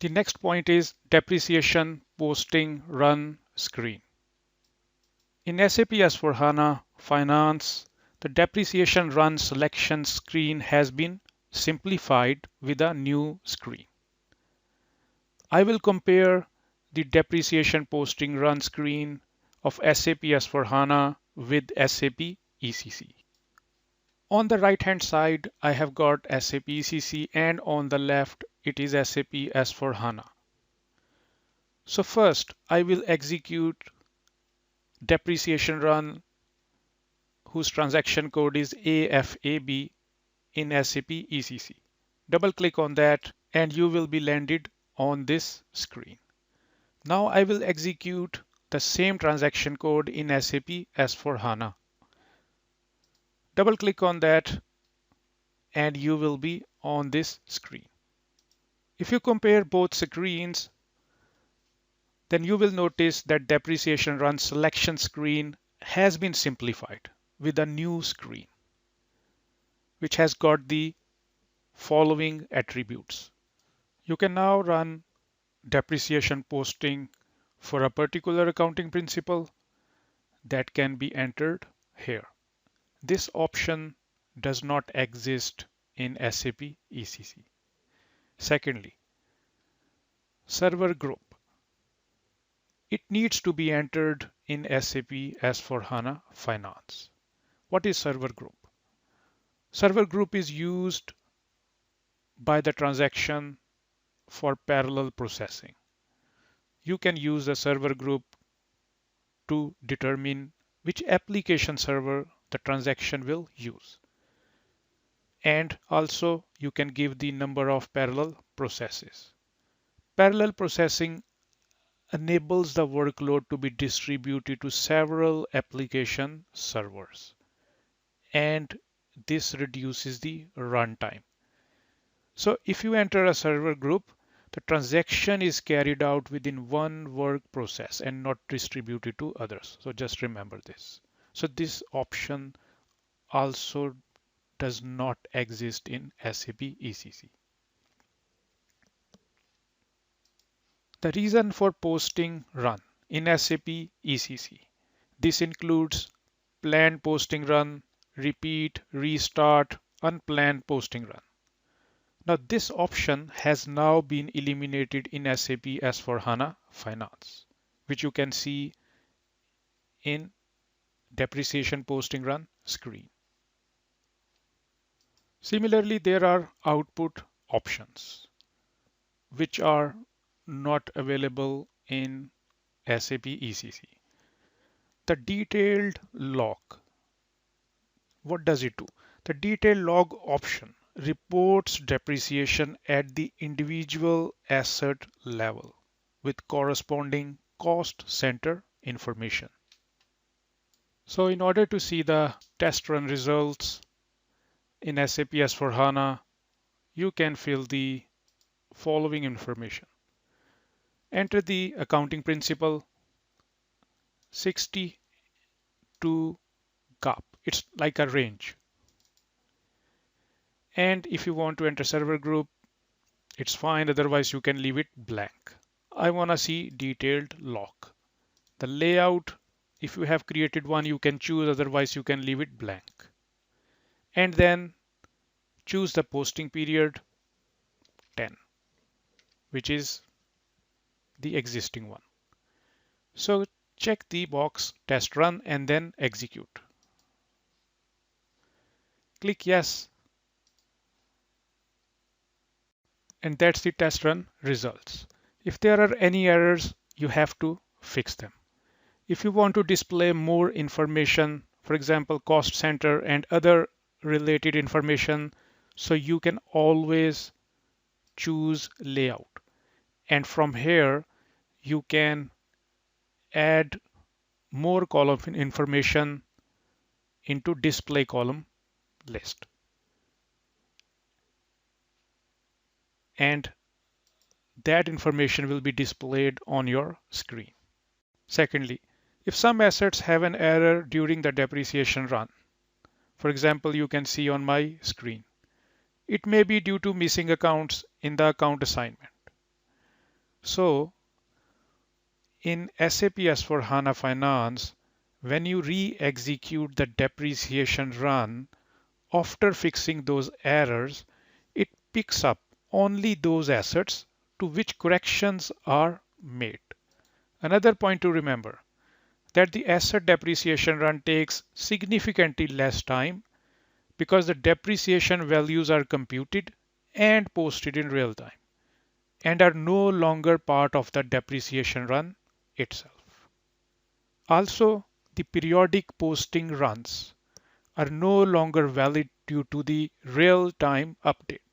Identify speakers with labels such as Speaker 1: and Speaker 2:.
Speaker 1: The next point is Depreciation Posting Run Screen. In SAP S/4HANA Finance, the Depreciation Run Selection screen has been simplified with a new screen. I will compare the Depreciation Posting Run screen of SAP S/4HANA with SAP ECC. On the right hand side, I have got SAP ECC, and on the left, it is SAP S/4HANA. So first, I will execute depreciation run whose transaction code is AFAB in SAP ECC. Double click on that and you will be landed on this screen. Now I will execute the same transaction code in SAP S/4HANA. Double click on that and you will be on this screen. If you compare both screens, then you will notice that depreciation run selection screen has been simplified with a new screen, which has got the following attributes. You can now run depreciation posting for a particular accounting principle that can be entered here. This option does not exist in SAP ECC. Secondly, server group. It needs to be entered in SAP S/4HANA Finance. What is server group? Server group is used by the transaction for parallel processing. You can use the server group to determine which application server the transaction will use. And also you can give the number of parallel processes. Parallel processing enables the workload to be distributed to several application servers, and this reduces the runtime. So if you enter a server group, the transaction is carried out within one work process and not distributed to others. So just remember this. So this option also does not exist in SAP ECC. The reason for posting run in SAP ECC. This includes planned posting run, repeat, restart, unplanned posting run. Now this option has now been eliminated in SAP S/4HANA Finance, which you can see in depreciation posting run screen. Similarly, there are output options which are not available in SAP ECC. The detailed log. What does it do? The detailed log option reports depreciation at the individual asset level with corresponding cost center information. So in order to see the test run results in SAP S/4HANA, you can fill the following information. Enter the accounting principle 60 to GAAP. It's like a range. And if you want to enter server group, it's fine. Otherwise, you can leave it blank. I want to see detailed log. The layout, if you have created one, you can choose. Otherwise, you can leave it blank. And then choose the posting period 10, which is the existing one. So check the box test run and then execute. Click yes. And that's the test run results. If there are any errors, you have to fix them. If you want to display more information, for example, cost center and other related information, so you can always choose layout. And from here, you can add more column information into display column list. And that information will be displayed on your screen. Secondly, if some assets have an error during the depreciation run, for example, you can see on my screen, it may be due to missing accounts in the account assignment. So in SAP S/4HANA Finance, when you re-execute the depreciation run after fixing those errors, it picks up only those assets to which corrections are made. Another point to remember that the asset depreciation run takes significantly less time because the depreciation values are computed and posted in real time and are no longer part of the depreciation run itself. Also, the periodic posting runs are no longer valid due to the real-time update.